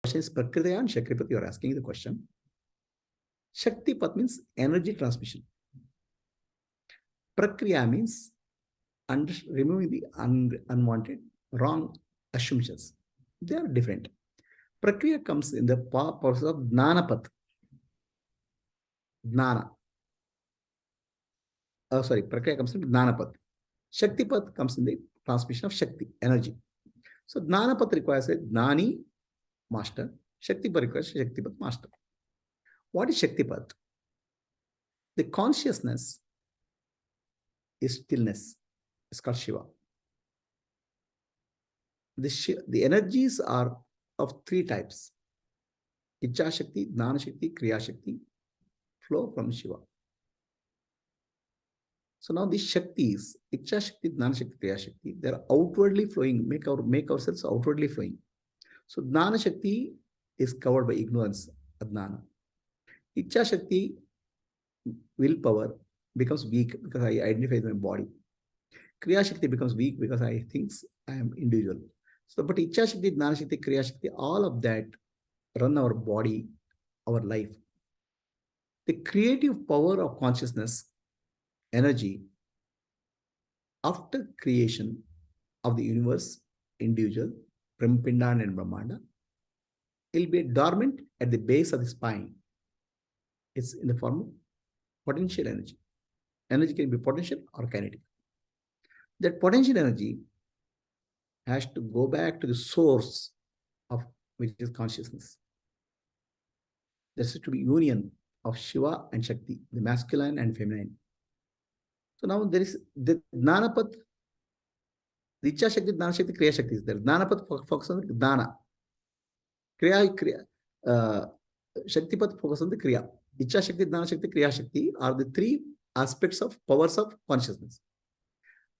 Question is Prakriya and Shakthipath, you are asking the question. Shakthipath means energy transmission. Prakriya means removing the unwanted, wrong assumptions. They are different. Prakriya comes in the process of Jnanapath. Jnana. Prakriya comes in Jnanapath. Shaktipath comes in the transmission of Shakti, energy. So Jnanapath requires a Jnani master. Shaktipath requires a Shaktipath master. What is Shaktipath? The consciousness is stillness. It's called Shiva. The energies are of three types. Icha Shakti, Jnana Shakti, Kriya Shakti flow from Shiva. So now these Shaktis, Icha Shakti, Jnana Shakti, Kriya Shakti, they're outwardly flowing, make ourselves outwardly flowing. So Jnana Shakti is covered by ignorance, Adnana. Icha Shakti, willpower, becomes weak because I identify with my body. Kriya Shakti becomes weak because I think I am individual. So, but Icha Shakti, Jnana Shakti, Kriya Shakti, all of that run our body, our life. The creative power of consciousness, energy, after creation of the universe, individual, Brahmapindan and Brahmanda, it will be dormant at the base of the spine. It's in the form of potential energy. Energy can be potential or kinetic. That potential energy has to go back to the source of which is consciousness. There has to be union of Shiva and Shakti, the masculine and feminine. So now there is the Jnanapath, the Icha Shakti, Jnana Shakti, Kriya Shakti is there. Jnanapath focuses on the Jnana. Shaktipath focuses on the Kriya. Icha Shakti, Jnana Shakti, Kriya Shakti are the three aspects of powers of consciousness.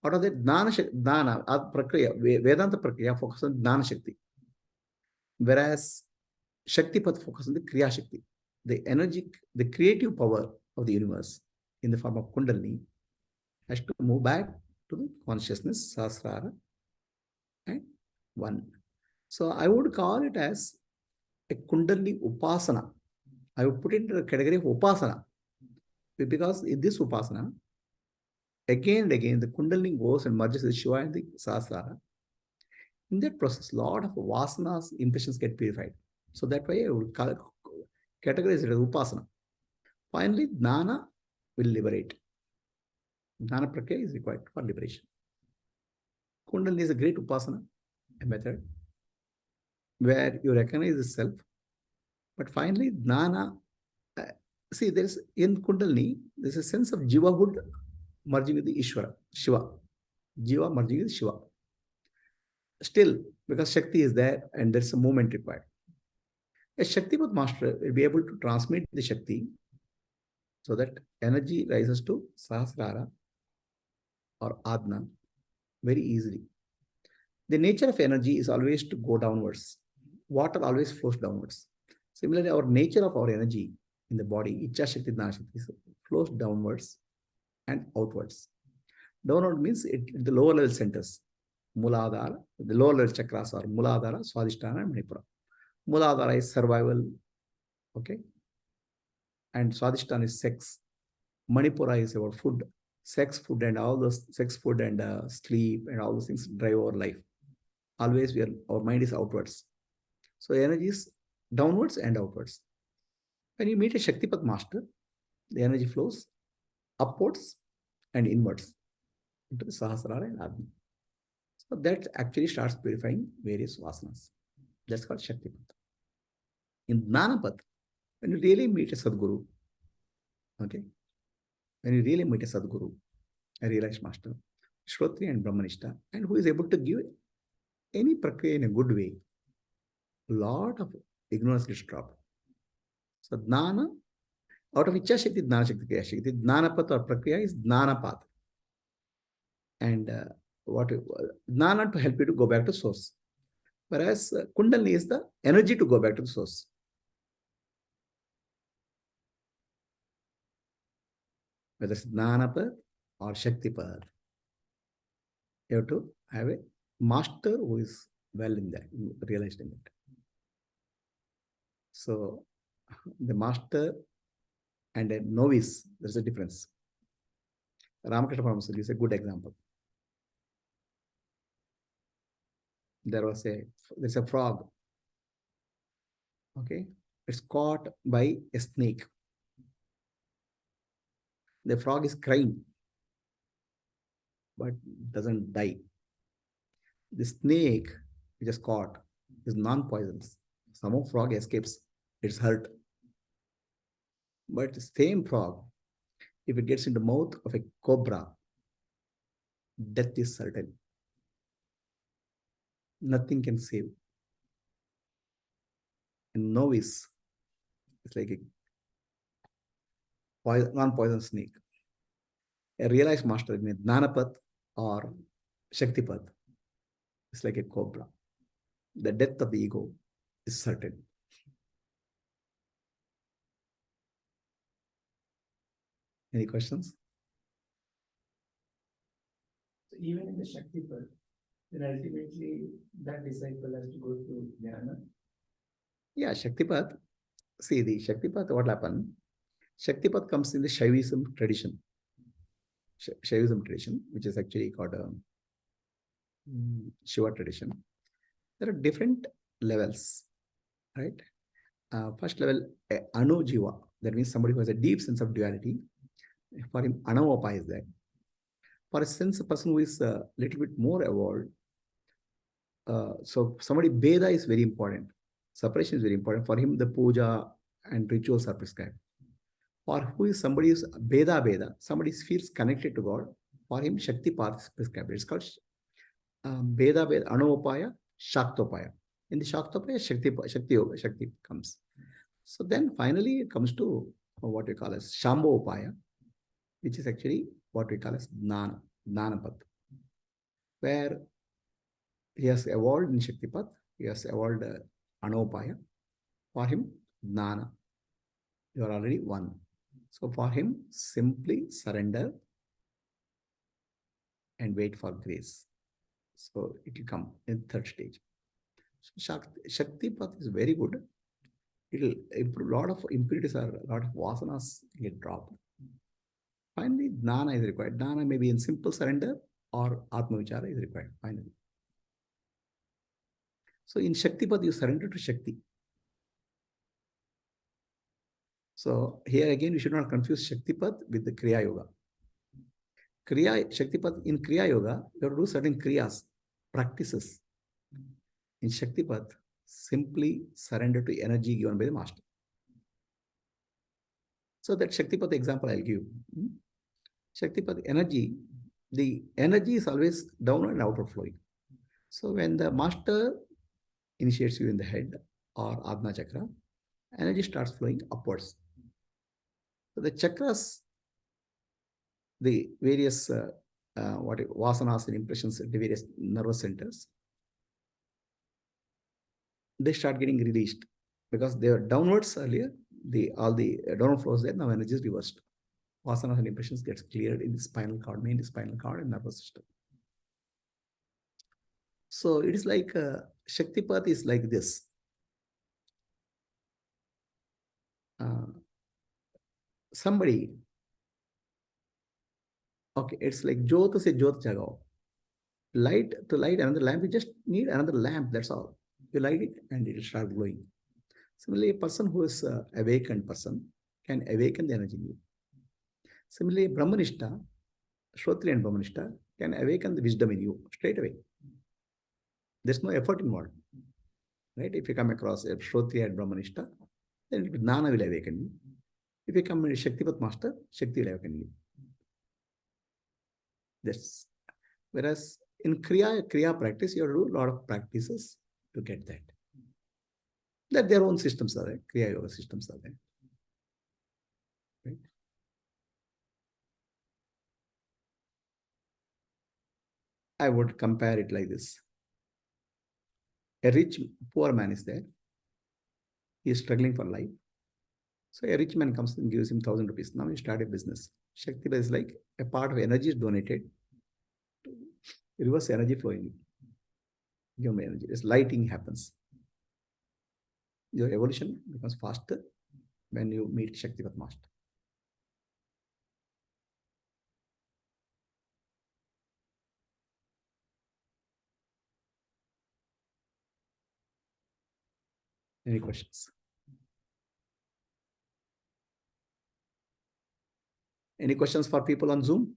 Out of that, Jnana Prakriya, Vedanta Prakriya focuses on Jnana Shakti. Whereas Shaktipath focuses on the Kriya Shakti, the energy, the creative power of the universe in the form of Kundalini has to move back to the consciousness, Sahasrara, and one. So I would call it as a Kundalini Upasana. I would put it in the category of Upasana. Because in this Upasana, again and again, the Kundalini goes and merges with Shiva and the Sahasrara. In that process, a lot of vasanas, impressions get purified. So that way I would categorize it as Upasana. Finally, Jnana will liberate. Jnana Prakriya is required for liberation. Kundalini is a great Upasana, a method where you recognize the self. But finally, Jnana, see, there is in Kundalini, there's a sense of Jivahood merging with the Ishvara, Shiva. Jiva merging with Shiva. Still, because Shakti is there and there's a movement required. A Shaktipath master will be able to transmit the Shakti so that energy rises to Sahasrara or Adna very easily. The nature of energy is always to go downwards. Water always flows downwards. Similarly, our nature of our energy in the body, Icha Shakti, Jnana Shakti, flows downwards and outwards. Downward means the lower level centers. Muladhara, the lower level chakras are Muladhara, Swadhisthana, and Manipura. Muladhara is survival, okay? And Swadhisthana is sex. Manipura is about food, sex, food, and all those sex, food, and sleep, and all those things drive our life. Always our mind is outwards. So energy is downwards and outwards. When you meet a Shaktipath master, the energy flows upwards and inwards into the Sahasrara and Adna. So that actually starts purifying various vasanas. That's called Shaktipath. In Jnanapath, when you really meet a Sadguru, okay, when you really meet a Sadguru, a realized master, Shrotri and Brahmanishta, and who is able to give any prakriya in a good way, a lot of ignorance gets dropped. So Jnana, out of Icha Shakti, Jnana Shakti, Kriya Shakti, Jnanapath or prakriya is Jnanapath. And Jnana to help you to go back to source. Whereas Kundalini is the energy to go back to the source. Whether it's Jnanapath or Shaktipath, you have to have a master who is well in that, realized in it. So the master and a novice, there's a difference. Ramakrishna Paramahansa is a good example. There's a frog. Okay, it's caught by a snake. The frog is crying, but doesn't die. The snake which is caught is non-poisonous. Some frog escapes, it's hurt. But the same frog, if it gets in the mouth of a cobra, death is certain. Nothing can save. A novice is like a non-poisonous snake. A realized master, Jnanapath or Shaktipath, is like a cobra. The death of the ego is certain. Any questions? So even in the Shaktipath, then ultimately that disciple has to go through jnana. Yeah, Shaktipath. See, the Shaktipath, what happened? Shaktipath comes in the Shaivism tradition. Shaivism tradition, which is actually called a Shiva tradition. There are different levels, right? First level, Anu Jiva. That means somebody who has a deep sense of duality. For him, Anavapa is there. For a person who is a little bit more evolved, so somebody Veda is very important. Separation is very important. For him, the puja and rituals are prescribed. For who is somebody who's Veda, somebody feels connected to God, for him, Shakti path is prescribed. It's called Veda, Anuvapaya, Shaktopaya. In the Shaktopaya, Shakti Yoga, Shakti comes. So then finally it comes to what we call as Shambhovapaya, which is actually what we call as Jnanapath, where he has evolved in Shaktipath, he has evolved Anupaya. For him, Jnana, you are already one. So for him, simply surrender and wait for grace. So it will come in third stage. So Shaktipath is very good. It will improve a lot of impurities, a lot of vasanas get dropped. Finally, Jnana is required. Jnana may be in simple surrender or Atma Vichara is required finally. So in Shaktipath, you surrender to Shakti. So here again, we should not confuse Shaktipath with the Kriya Yoga. Shaktipath, in Kriya Yoga, you have to do certain Kriyas, practices. In Shaktipath, simply surrender to energy given by the master. So that Shaktipath example I'll give. Shaktipath energy, the energy is always downward and outward flowing. So when the master initiates you in the head or Adna Chakra, energy starts flowing upwards. So the chakras, the various vasanas and impressions at the various nervous centers, they start getting released because they were downwards earlier. All the downward flows there, now energy is reversed. Vasanas and impressions gets cleared in the spinal cord, mainly spinal cord and nervous system. So it is like Shaktipath is like this. Somebody, okay, it's like Jyot se Jyot jagao. Light to light another lamp, you just need another lamp, that's all. You light it and it will start glowing. Similarly, a person who is awakened person can awaken the energy in you. Similarly, Brahmanishta, Shrotri and Brahmanishta can awaken the wisdom in you straight away. There's no effort involved. Right? If you come across a Shrotri and Brahmanishta, then Jnana will awaken you. If you come to Shaktipath Master, Shakti will awaken you. That's whereas in Kriya practice, you have to do a lot of practices to get that. That their own systems are there, Kriya Yoga systems are there. Right? I would compare it like this. A rich, poor man is there. He is struggling for life. So a rich man comes and gives him 1,000 rupees. Now he start a business. Shakti is like a part of energy is donated. Reverse energy flowing. Give me energy. This lighting happens. Your evolution becomes faster when you meet Shaktipat Master. Any questions? Any questions for people on Zoom?